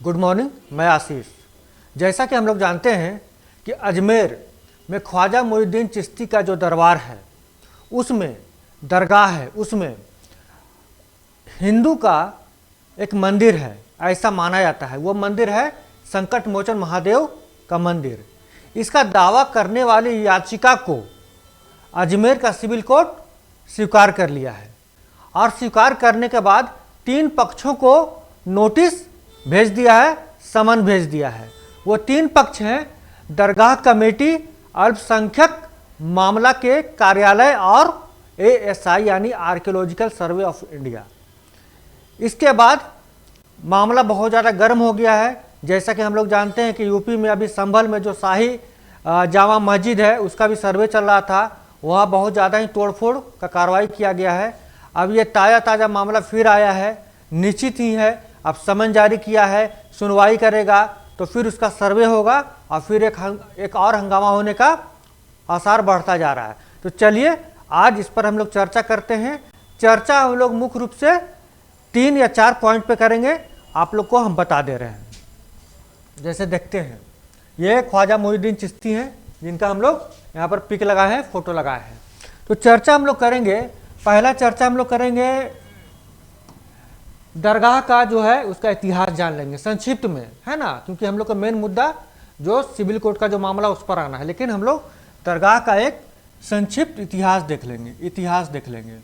Good morning, मैं आशीष। जैसा कि हम लोग जानते हैं कि अजमेर में ख्वाजा मोइनुद्दीन चिश्ती का जो दरबार है, उसमें दरगाह है, उसमें हिंदू का एक मंदिर है, ऐसा माना जाता है। वो मंदिर है संकट मोचन महादेव का मंदिर। इसका दावा करने वाली याचिका को अजमेर का सिविल कोर्ट स्वीकार कर लिया है और स्वीकार करने के बाद 3 पक्षों को नोटिस भेज दिया है, समन भेज दिया है। वो 3 पक्ष हैं दरगाह कमेटी, अल्पसंख्यक मामला के कार्यालय और ASI यानी आर्कियोलॉजिकल सर्वे ऑफ इंडिया। इसके बाद मामला बहुत ज़्यादा गर्म हो गया है। जैसा कि हम लोग जानते हैं कि यूपी में अभी संभल में जो शाही जामा मस्जिद है उसका भी सर्वे चल रहा था, वहाँ बहुत ज़्यादा ही तोड़फोड़ का कार्रवाई किया गया है। अब ये ताज़ा मामला फिर आया है, निश्चित ही है। अब समन जारी किया है, सुनवाई करेगा तो फिर उसका सर्वे होगा और फिर एक और हंगामा होने का आसार बढ़ता जा रहा है। तो चलिए आज इस पर हम लोग चर्चा करते हैं। चर्चा हम लोग मुख्य रूप से 3 या 4 पॉइंट पे करेंगे, आप लोग को हम बता दे रहे हैं। जैसे देखते हैं, ये ख्वाजा मोइनुद्दीन चिश्ती हैं जिनका हम लोग यहाँ पर पिक लगाए हैं, फोटो लगाए हैं। तो चर्चा हम लोग करेंगे। पहला चर्चा हम लोग करेंगे दरगाह का जो है उसका इतिहास जान लेंगे संक्षिप्त में, है ना, क्योंकि हम लोग का मेन मुद्दा जो सिविल कोर्ट का जो मामला उस पर आना है, लेकिन हम लोग दरगाह का एक संक्षिप्त इतिहास देख लेंगे।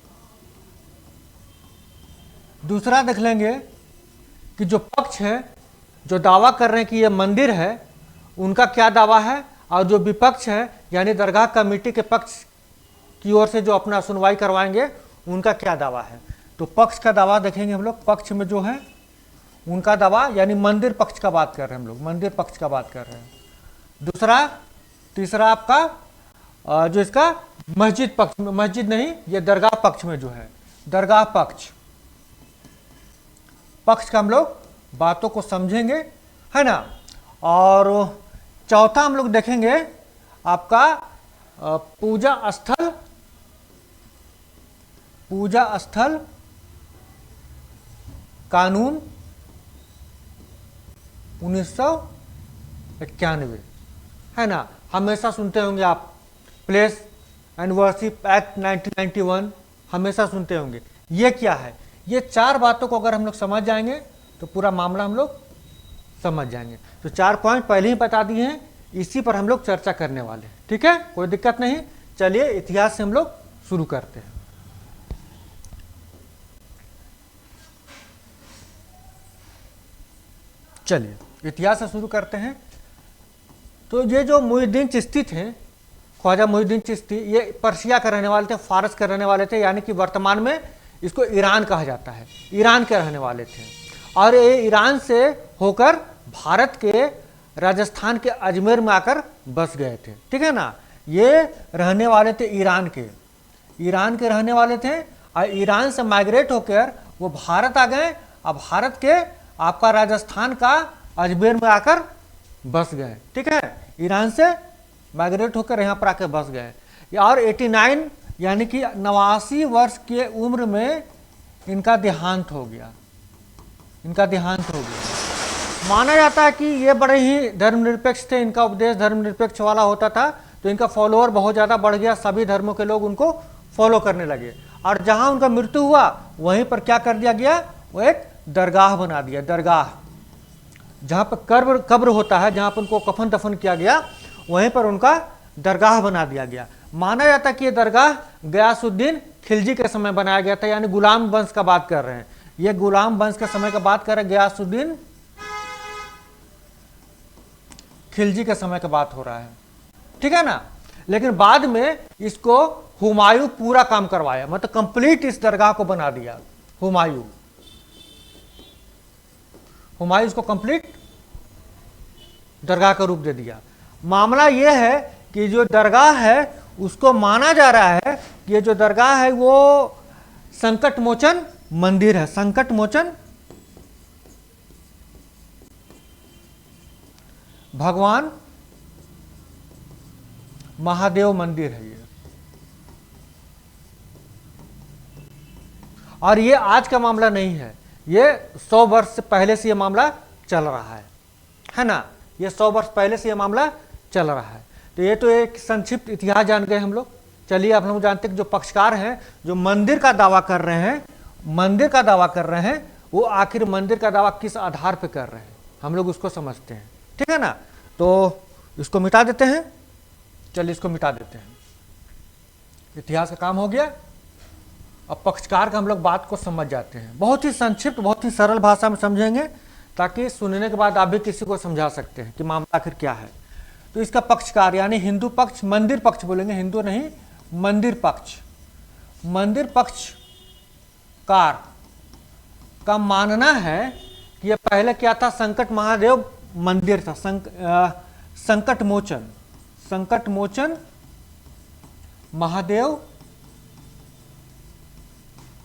दूसरा देख लेंगे कि जो पक्ष है जो दावा कर रहे हैं कि ये मंदिर है, उनका क्या दावा है, और जो विपक्ष है यानी दरगाह कमेटी के पक्ष की ओर से जो अपना सुनवाई करवाएंगे उनका क्या दावा है। तो पक्ष का दावा देखेंगे हम लोग। पक्ष में जो है उनका दावा यानी मंदिर पक्ष का बात कर रहे हैं हम लोग, मंदिर पक्ष का बात कर रहे हैं। तीसरा आपका जो इसका मस्जिद पक्ष में, मस्जिद नहीं, ये दरगाह पक्ष में जो है दरगाह पक्ष का हम लोग बातों को समझेंगे, है ना। और चौथा हम लोग देखेंगे आपका पूजा स्थल कानून 1991, है ना। हमेशा सुनते होंगे आप प्लेस एंड वर्शिप एक्ट 1991, हमेशा सुनते होंगे। ये क्या है? ये 4 बातों को अगर हम लोग समझ जाएंगे तो पूरा मामला हम लोग समझ जाएंगे। तो 4 पॉइंट पहले ही बता दिए हैं, इसी पर हम लोग चर्चा करने वाले हैं, ठीक है, कोई दिक्कत नहीं। चलिए इतिहास से हम लोग शुरू करते हैं। चलिए इतिहास से शुरू करते हैं। तो ये जो मोइनुद्दीन चिश्ती थे, ख्वाजा मोइनुद्दीन चिश्ती, ये पर्शिया के रहने वाले थे, फारस के रहने वाले थे, यानी कि वर्तमान में इसको ईरान कहा जाता है। ईरान के रहने वाले थे और ये ईरान से होकर भारत के राजस्थान के अजमेर में आकर बस गए थे, ठीक है ना। ये रहने वाले थे ईरान के रहने वाले थे और ईरान से माइग्रेट होकर वो भारत आ गए। अब भारत के आपका राजस्थान का अजमेर में आकर बस गए, ठीक है। ईरान से माइग्रेट होकर यहाँ पर आकर बस गए और 89 यानी कि 89 वर्ष की उम्र में इनका देहांत हो गया। माना जाता है कि ये बड़े ही धर्मनिरपेक्ष थे, इनका उपदेश धर्मनिरपेक्ष वाला होता था, तो इनका फॉलोअर बहुत ज़्यादा बढ़ गया, सभी धर्मों के लोग उनको फॉलो करने लगे। और जहाँ उनका मृत्यु हुआ वहीं पर क्या कर दिया गया, वो एक दरगाह बना दिया। दरगाह जहाँ पर कब्र होता है, जहाँ पर उनको कफन दफन किया गया, वहीं पर उनका दरगाह बना दिया गया। माना जाता है कि ये दरगाह गयासुद्दीन खिलजी के समय बनाया गया था, यानी गुलाम वंश का बात कर रहे हैं। ये गुलाम वंश के समय का बात कर रहे हैं, गयासुद्दीन खिलजी के समय का बात हो रहा है, ठीक है ना। लेकिन बाद में इसको हुमायूं पूरा काम करवाया, मतलब कंप्लीट इस दरगाह को बना दिया। हुमायूं इसको कंप्लीट दरगाह का रूप दे दिया। मामला यह है कि जो दरगाह है उसको माना जा रहा है कि ये जो दरगाह है वो संकट मोचन मंदिर है, संकट मोचन भगवान महादेव मंदिर है ये। और ये आज का मामला नहीं है, ये 100 वर्ष से पहले से ये मामला चल रहा है ना। ये 100 वर्ष पहले से ये मामला चल रहा है। तो ये तो एक संक्षिप्त इतिहास जान गए हम लोग। चलिए आप लोग जानते हैं कि जो पक्षकार हैं, जो मंदिर का दावा कर रहे हैं, मंदिर का दावा कर रहे हैं, वो आखिर मंदिर का दावा किस आधार पर कर रहे हैं, हम लोग उसको समझते हैं, ठीक है ना। तो इसको मिटा देते हैं, चलिए इसको मिटा देते हैं। इतिहास का काम हो गया। अब पक्षकार का हम लोग बात को समझ जाते हैं। बहुत ही संक्षिप्त, बहुत ही सरल भाषा में समझेंगे, ताकि सुनने के बाद आप भी किसी को समझा सकते हैं कि मामला आखिर क्या है। तो इसका पक्षकार यानी हिंदू पक्ष, मंदिर पक्ष बोलेंगे, हिंदू नहीं, मंदिर पक्ष, मंदिर पक्षकार का मानना है कि यह पहले क्या था, संकट महादेव मंदिर था, संकट मोचन, संकट मोचन महादेव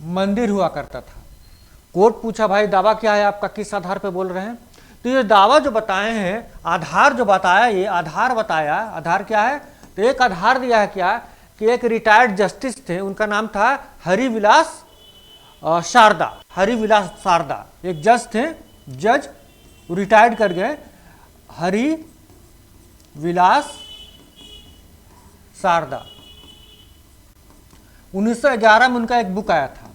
मंदिर हुआ करता था। कोर्ट पूछा भाई दावा क्या है आपका, किस आधार पे बोल रहे हैं। तो ये दावा जो बताए हैं, आधार जो बताया, ये आधार बताया, आधार क्या है, तो एक आधार दिया है क्या कि एक रिटायर्ड जस्टिस थे, उनका नाम था हरिविलास शारदा, हरिविलास शारदा, एक जज थे, जज रिटायर्ड कर गए, हरिविलास शारदा। 1911 में उनका एक बुक आया था,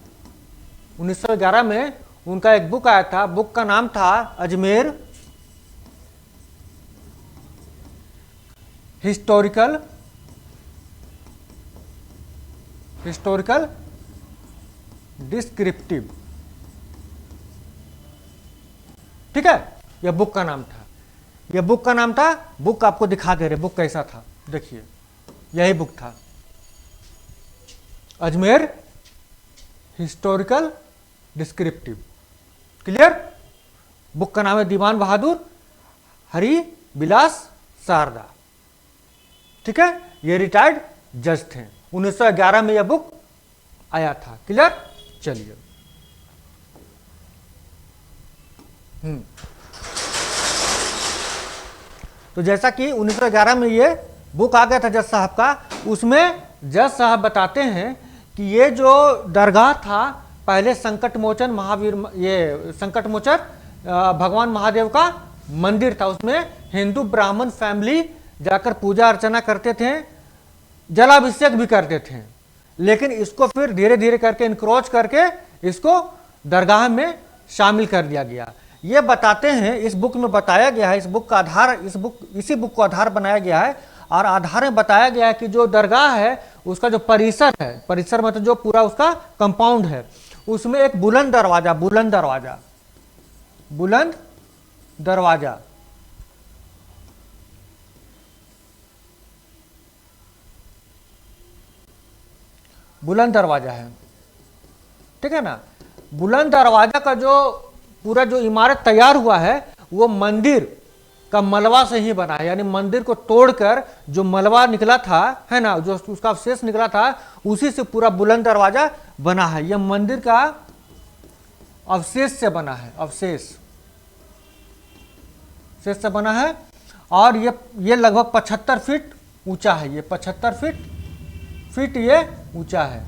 1911 में उनका एक बुक आया था, बुक का नाम था अजमेर हिस्टोरिकल डिस्क्रिप्टिव, ठीक है, यह बुक का नाम था, यह बुक का नाम था। बुक आपको दिखा दे रहे, बुक कैसा था, देखिए यही बुक था, Ajmer historical descriptive, clear. Book का नाम है दीवान बहादुर हरिविलास शारदा, ठीक है। ये रिटायर्ड जज थे, 1911 में यह बुक आया था, क्लियर। चलिए तो जैसा कि 1911 में ये बुक आ गया था जज साहब का, उसमें जज साहब बताते हैं कि ये जो दरगाह था पहले संकट मोचन महावीर, ये संकट मोचन भगवान महादेव का मंदिर था, उसमें हिंदू ब्राह्मण फैमिली जाकर पूजा अर्चना करते थे, जलाभिषेक भी करते थे। लेकिन इसको फिर धीरे धीरे करके इनक्रोच करके इसको दरगाह में शामिल कर दिया गया। ये बताते हैं, इस बुक में बताया गया है, इस बुक का आधार, इसी बुक को आधार बनाया गया है, और आधार में बताया गया है कि जो दरगाह है उसका जो परिसर है, परिसर मतलब जो पूरा उसका कंपाउंड है, उसमें एक बुलंद दरवाजा, बुलंद दरवाजा, बुलंद दरवाजा, बुलंद दरवाजा है, ठीक है ना। बुलंद दरवाजा का जो पूरा जो इमारत तैयार हुआ है वो मंदिर का मलबा से ही बना है, यानी मंदिर को तोड़कर जो मलबा निकला था, है ना, जो उसका अवशेष निकला था, उसी से पूरा बुलंद दरवाजा बना है। यह मंदिर का अवशेष से बना है, अवशेष से बना है, और ये लगभग 75 फीट ऊंचा है, ये 75 फीट ये ऊंचा है,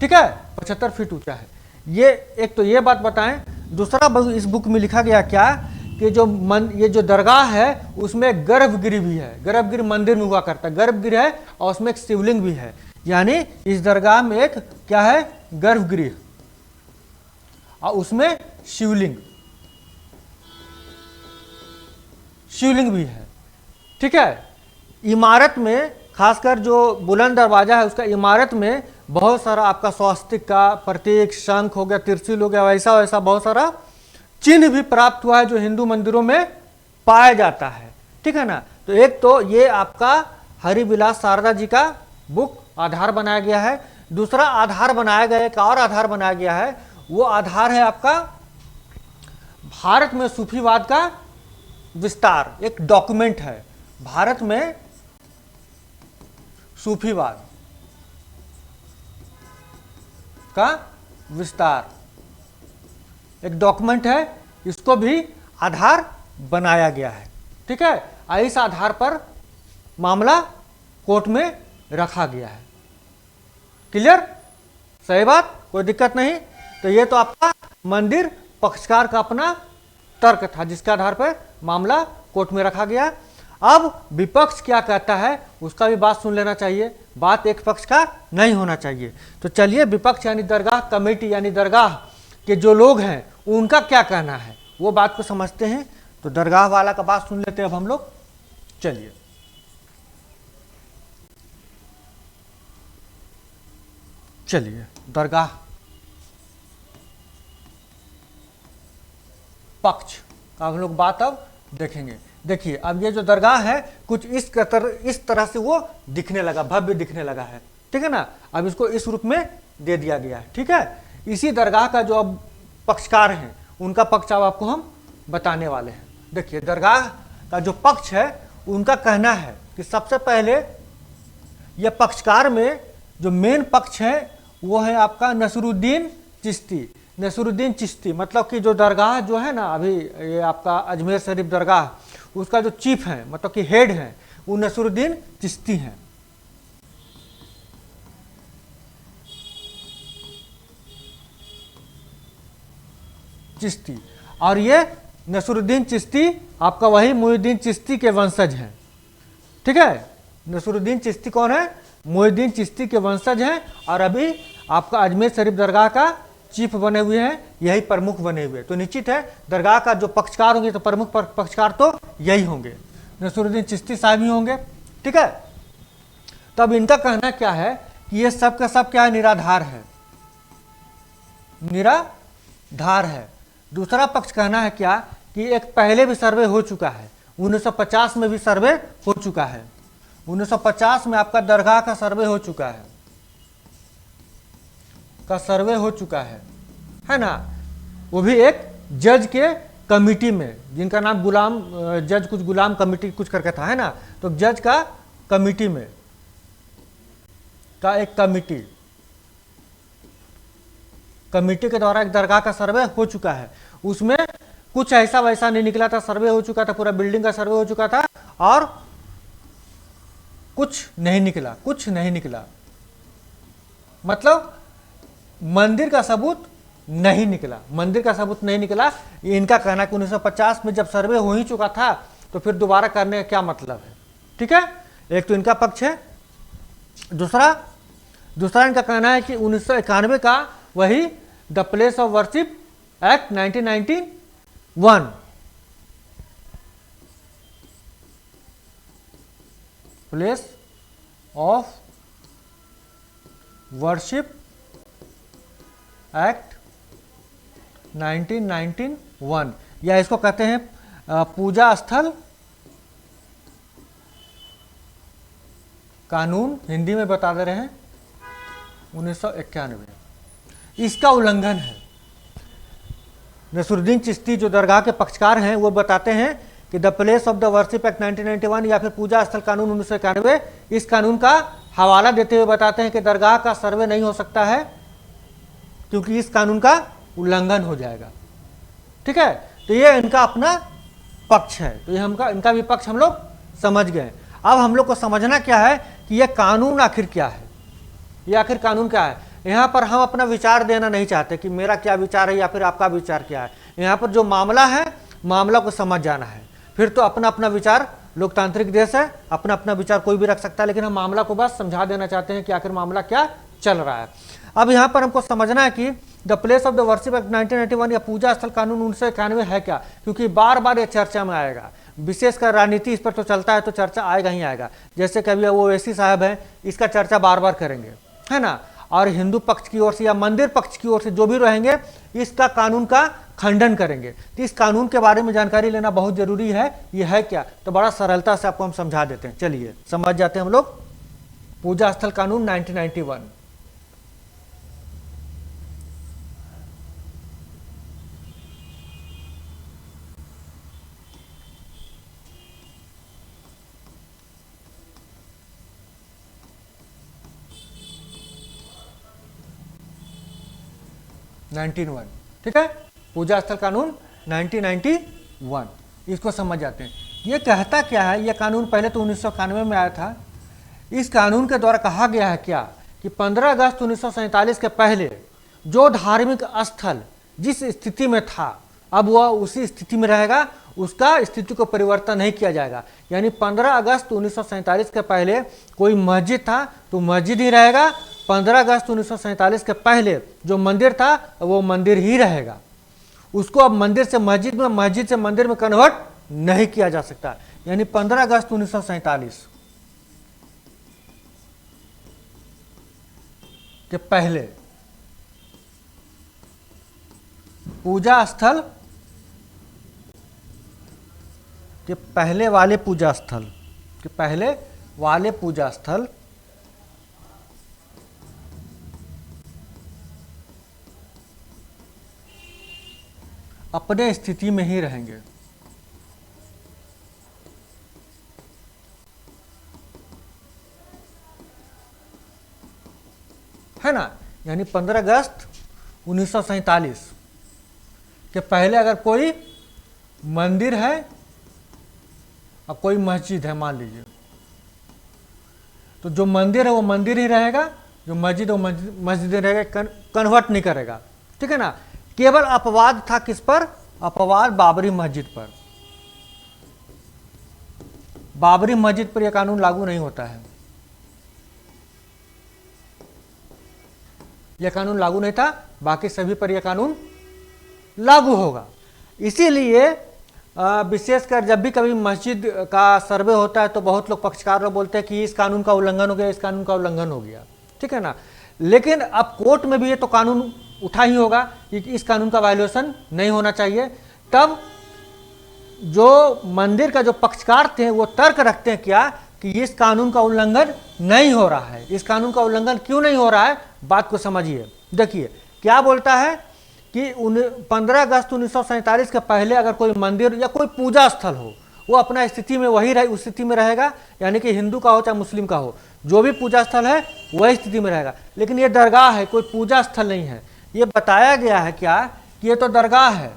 ठीक है, 75 फीट ऊंचा है। ये एक तो ये बात बताएं। दूसरा इस बुक में लिखा गया क्या कि ये जो दरगाह है उसमें गर्भगृह भी है, गर्भगृह मंदिर में हुआ करता है, गर्भगृह है और उसमें एक शिवलिंग भी है, यानी इस दरगाह में एक क्या है, गर्भगृह, और उसमें शिवलिंग भी है, ठीक है। इमारत में खासकर जो बुलंद दरवाजा है उसका इमारत में बहुत सारा आपका स्वास्तिक का प्रतीक, शंख हो गया, त्रिशूल हो गया, वैसा वैसा बहुत सारा चिन्ह भी प्राप्त हुआ है जो हिंदू मंदिरों में पाया जाता है, ठीक है ना। तो एक तो ये आपका हरिविलास शारदा जी का बुक आधार बनाया गया है। दूसरा आधार बनाया गया, एक और आधार बनाया गया है, वो आधार है आपका भारत में सूफीवाद का विस्तार, एक डॉक्यूमेंट है, भारत में सूफीवाद का विस्तार, एक डॉक्यूमेंट है, इसको भी आधार बनाया गया है, ठीक है। इस आधार पर मामला कोर्ट में रखा गया है, क्लियर, सही बात, कोई दिक्कत नहीं। तो ये तो आपका मंदिर पक्षकार का अपना तर्क था जिसके आधार पर मामला कोर्ट में रखा गया। अब विपक्ष क्या कहता है उसका भी बात सुन लेना चाहिए, बात एक पक्ष का नहीं होना चाहिए। तो चलिए विपक्ष यानी दरगाह कमेटी यानी दरगाह के जो लोग हैं उनका क्या कहना है वो बात को समझते हैं। तो दरगाह वाला का बात सुन लेते हैं अब हम लोग। चलिए चलिए दरगाह पक्ष का हम लोग बात अब देखेंगे। देखिए अब ये जो दरगाह है कुछ इस तरह से वो दिखने लगा, भव्य दिखने लगा है, ठीक है ना। अब इसको इस रूप में दे दिया गया है, ठीक है। इसी दरगाह का जो अब पक्षकार हैं उनका पक्ष अब आपको हम बताने वाले हैं। देखिए दरगाह का जो पक्ष है उनका कहना है कि सबसे पहले यह पक्षकार में जो मेन पक्ष है वो है आपका नसरुद्दीन चिश्ती। नसरुद्दीन चिश्ती मतलब कि जो दरगाह जो है ना अभी ये आपका अजमेर शरीफ दरगाह उसका जो चीफ है मतलब कि हेड है वो नसरुद्दीन चिश्ती हैं। चिश्ती, और ये नसरुद्दीन चिश्ती आपका वही मोहिउद्दीन चिश्ती के वंशज हैं, ठीक है। नसरुद्दीन चिश्ती कौन है? मोहिउद्दीन चिश्ती के वंशज हैं और अभी आपका अजमेर शरीफ दरगाह का चीफ बने हुए हैं, यही प्रमुख बने हुए। तो निश्चित है दरगाह का जो पक्षकार होंगे तो प्रमुख पक्षकार तो यही होंगे, नसरुद्दीन चिश्ती साहब ही होंगे, ठीक है। तब इनका कहना क्या है कि ये सब का सब क्या है, निराधार है, निराधार है। दूसरा पक्ष कहना है क्या कि एक पहले भी सर्वे हो चुका है, 1950 में भी सर्वे हो चुका है, 1950 में आपका दरगाह का सर्वे हो चुका है, है ना। वो भी एक जज के कमिटी में जिनका नाम गुलाम जज कुछ गुलाम कमिटी कुछ करके था, है ना। तो जज का कमिटी में का एक कमिटी के द्वारा एक दरगाह का सर्वे हो चुका है। उसमें कुछ ऐसा वैसा नहीं निकला था, सर्वे हो चुका था, पूरा बिल्डिंग का सर्वे हो चुका था और कुछ नहीं निकला, मतलब मंदिर का सबूत नहीं निकला। ये इनका कहना कि 1950 में जब सर्वे हो ही चुका था तो फिर दोबारा करने का क्या मतलब है, ठीक है। एक तो इनका पक्ष है। दूसरा इनका कहना है कि 1991 का वही the place of worship act 1991 place of worship act 1991 या इसको कहते हैं पूजा स्थल कानून, हिंदी में बता दे रहे हैं 1991, इसका उल्लंघन है। नसरुद्दीन चिश्ती जो दरगाह के पक्षकार हैं वो बताते हैं कि the place of the worship act 1991 या फिर पूजा स्थल कानून 1991, इस कानून का हवाला देते हुए बताते हैं कि दरगाह का सर्वे नहीं हो सकता है क्योंकि इस कानून का उल्लंघन हो जाएगा, ठीक है। तो ये इनका अपना पक्ष है। तो ये इनका भी पक्ष हम लोग समझ गए। अब हम लोग को समझना क्या है कि यह कानून आखिर क्या है, ये आखिर कानून क्या है। यहाँ पर हम अपना विचार देना नहीं चाहते कि मेरा क्या विचार है या फिर आपका विचार क्या है। यहाँ पर जो मामला है मामला को समझ जाना है, फिर तो अपना अपना विचार, लोकतांत्रिक देश है, अपना अपना विचार कोई भी रख सकता है, लेकिन हम मामला को बस समझा देना चाहते हैं कि आखिर मामला क्या चल रहा है। अब यहाँ पर हमको समझना है कि the place of the worship act 1991 या पूजा स्थल कानून 1991 है क्या, क्योंकि बार बार ये चर्चा में आएगा, विशेषकर राजनीति इस पर तो चलता है तो चर्चा आएगा ही आएगा। जैसे कभी वो ओवैसी साहब हैं, इसका चर्चा बार बार करेंगे, है ना। और हिंदू पक्ष की ओर से या मंदिर पक्ष की ओर से जो भी रहेंगे इसका कानून का खंडन करेंगे। तो इस कानून के बारे में जानकारी लेना बहुत जरूरी है। ये है क्या, तो बड़ा सरलता से आपको हम समझा देते हैं। चलिए समझ जाते हैं हम लोग। पूजा स्थल कानून 1991, ठीक है। पूजा स्थल कानून 1991, इसको समझ जाते हैं। ये कहता क्या है, यह कानून पहले तो 1991 में आया था। इस कानून के द्वारा कहा गया है क्या कि 15 अगस्त 1947 के पहले जो धार्मिक स्थल जिस स्थिति में था अब वह उसी स्थिति में रहेगा, उसका स्थिति को परिवर्तन नहीं किया जाएगा। यानी 15 अगस्त 1947 के पहले कोई मस्जिद था तो मस्जिद ही रहेगा, 15 अगस्त 1947 के पहले जो मंदिर था वो मंदिर ही रहेगा। उसको अब मंदिर से मस्जिद में, मस्जिद से मंदिर में कन्वर्ट नहीं किया जा सकता। यानी 15 अगस्त 1947 के पहले पूजा स्थल के पहले वाले पूजा स्थल के पहले वाले पूजा स्थल अपने स्थिति में ही रहेंगे। है ना। यानी 15 अगस्त 1947 के पहले अगर कोई मंदिर है और कोई मस्जिद है मान लीजिए, तो जो मंदिर है वो मंदिर ही रहेगा, जो मस्जिद है वो मस्जिद ही रहेगा, कन्वर्ट नहीं करेगा। ठीक है ना। केवल अपवाद था किस पर? अपवाद बाबरी मस्जिद पर। बाबरी मस्जिद पर यह कानून लागू नहीं होता है, यह कानून लागू नहीं था, बाकी सभी पर यह कानून लागू होगा। इसीलिए विशेषकर जब भी कभी मस्जिद का सर्वे होता है तो बहुत लोग पक्षकार लोग बोलते हैं कि इस कानून का उल्लंघन हो गया, इस कानून का उल्लंघन हो गया। ठीक है ना। लेकिन अब कोर्ट में भी ये तो कानून उठा ही होगा कि इस कानून का वायलेशन नहीं होना चाहिए। तब जो मंदिर का जो पक्षकार थे वो तर्क रखते हैं क्या कि इस कानून का उल्लंघन नहीं हो रहा है। इस कानून का उल्लंघन क्यों नहीं हो रहा है, बात को समझिए। देखिए क्या बोलता है कि 15 अगस्त 1947 के पहले अगर कोई मंदिर या कोई पूजा स्थल हो वो अपना स्थिति में वही रहे, उस स्थिति में रहेगा। यानी कि हिंदू का हो चाहे मुस्लिम का हो, जो भी पूजा स्थल है वही स्थिति में रहेगा। लेकिन ये दरगाह है, कोई पूजा स्थल नहीं है। ये बताया गया है क्या कि ये तो दरगाह है,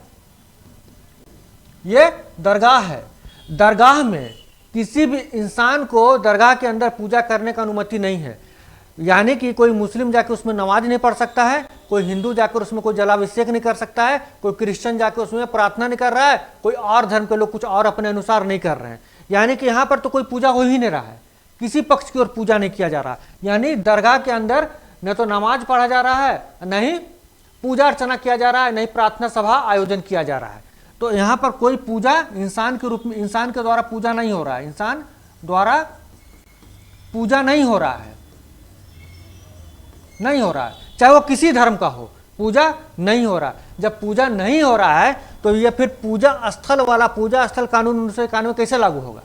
ये दरगाह है। दरगाह में किसी भी इंसान को दरगाह के अंदर पूजा करने का अनुमति नहीं है। यानी कि कोई मुस्लिम जाकर उसमें नमाज नहीं पढ़ सकता है, कोई हिंदू जाकर उसमें कोई जलाभिषेक नहीं कर सकता है, कोई क्रिश्चियन जाकर उसमें प्रार्थना नहीं कर रहा है, कोई और धर्म के लोग कुछ और अपने अनुसार नहीं कर रहे हैं। यानी कि यहाँ पर तो कोई पूजा हो ही नहीं रहा है, किसी पक्ष की ओर पूजा नहीं किया जा रहा। यानी दरगाह के अंदर न तो नमाज पढ़ा जा रहा है, नहीं पूजा अर्चना किया जा रहा है, नहीं प्रार्थना सभा आयोजन किया जा रहा है। तो यहाँ पर कोई पूजा इंसान के रूप में, इंसान के द्वारा पूजा नहीं हो रहा है, इंसान द्वारा पूजा नहीं हो रहा है, नहीं हो रहा है, चाहे वो किसी धर्म का हो, पूजा नहीं हो रहा। जब पूजा नहीं हो रहा है तो ये फिर पूजा स्थल वाला पूजा स्थल कानून 1991 कैसे लागू होगा?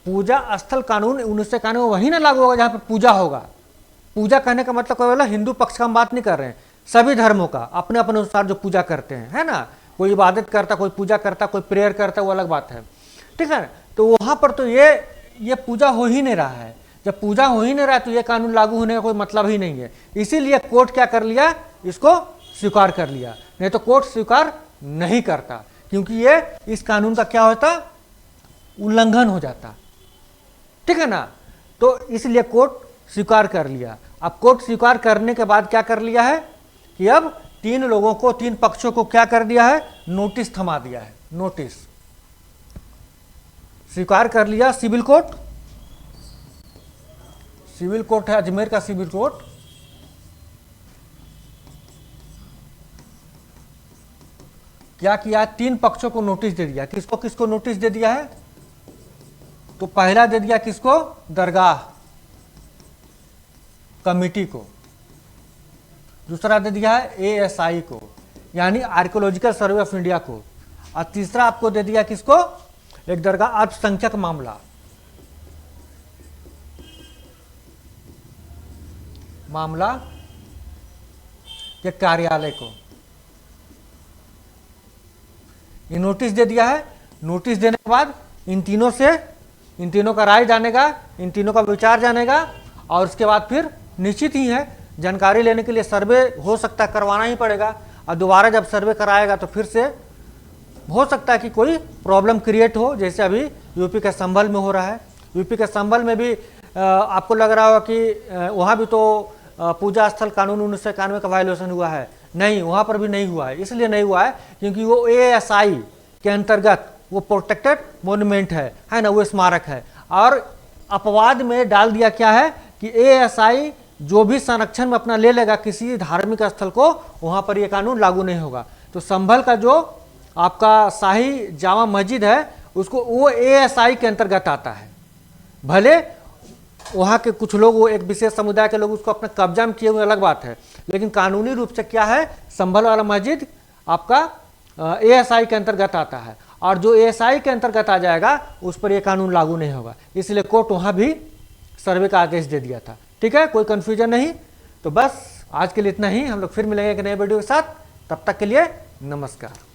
पूजा स्थल कानून 1991 वही ना लागू होगा जहां पर पूजा होगा। पूजा कहने का मतलब कोई बोला हिंदू पक्ष का हम बात नहीं कर रहे हैं, सभी धर्मों का अपने अपने अनुसार जो पूजा करते हैं, है ना। कोई इबादत करता, कोई पूजा करता, कोई प्रेयर करता, वो अलग बात है। ठीक है। तो वहां पर तो ये पूजा हो ही नहीं रहा है। जब पूजा हो ही नहीं रहा है तो ये कानून लागू होने का कोई मतलब ही नहीं है। इसीलिए कोर्ट क्या कर लिया, इसको स्वीकार कर लिया। नहीं तो कोर्ट स्वीकार नहीं करता, क्योंकि ये इस कानून का क्या होता, उल्लंघन हो जाता। ठीक है ना। तो इसलिए कोर्ट स्वीकार कर लिया। अब कोर्ट स्वीकार करने के बाद क्या कर लिया है कि अब तीन लोगों को, तीन पक्षों को क्या कर दिया है, नोटिस थमा दिया है। नोटिस स्वीकार कर लिया। सिविल कोर्ट, सिविल कोर्ट है अजमेर का सिविल कोर्ट, क्या किया, तीन पक्षों को नोटिस दे दिया। किसको किसको नोटिस दे दिया है? तो पहला दे दिया किसको, दरगाह कमिटी को। दूसरा दे दिया है ASI को, यानी आर्कियोलॉजिकल सर्वे ऑफ इंडिया को। और तीसरा आपको दे दिया किसको, एक दरगाह अल्पसंख्यक मामला के कार्यालय को ये नोटिस दे दिया है। नोटिस देने के बाद इन तीनों का राय जानेगा, इन तीनों का विचार जानेगा, और उसके बाद फिर निश्चित ही है जानकारी लेने के लिए सर्वे हो सकता है करवाना ही पड़ेगा। और दोबारा जब सर्वे कराएगा तो फिर से हो सकता है कि कोई प्रॉब्लम क्रिएट हो, जैसे अभी यूपी के संभल में हो रहा है। यूपी के संभल में भी आपको लग रहा होगा कि वहाँ भी तो पूजा स्थल कानून 1991 का वायलेशन हुआ है, नहीं, वहाँ पर भी नहीं हुआ है। इसलिए नहीं हुआ है क्योंकि वो ASI के अंतर्गत वो प्रोटेक्टेड मोन्यूमेंट है ना, वो स्मारक है। और अपवाद में डाल दिया क्या है कि ASI जो भी संरक्षण में अपना ले लेगा किसी धार्मिक स्थल को, वहाँ पर ये कानून लागू नहीं होगा। तो संभल का जो आपका शाही जामा मस्जिद है उसको वो ASI के अंतर्गत आता है। भले वहाँ के कुछ लोग, वो एक विशेष समुदाय के लोग उसको अपने कब्जा में किए हुए अलग बात है, लेकिन कानूनी रूप से क्या है, संभल वाला मस्जिद आपका ASI के अंतर्गत आता है। और जो ASI के अंतर्गत आ जाएगा उस पर यह कानून लागू नहीं होगा। इसलिए कोर्ट वहाँ भी सर्वे का आदेश दे दिया था। ठीक है, कोई कन्फ्यूजन नहीं। तो बस आज के लिए इतना ही। हम लोग फिर मिलेंगे एक नए वीडियो के साथ। तब तक के लिए नमस्कार।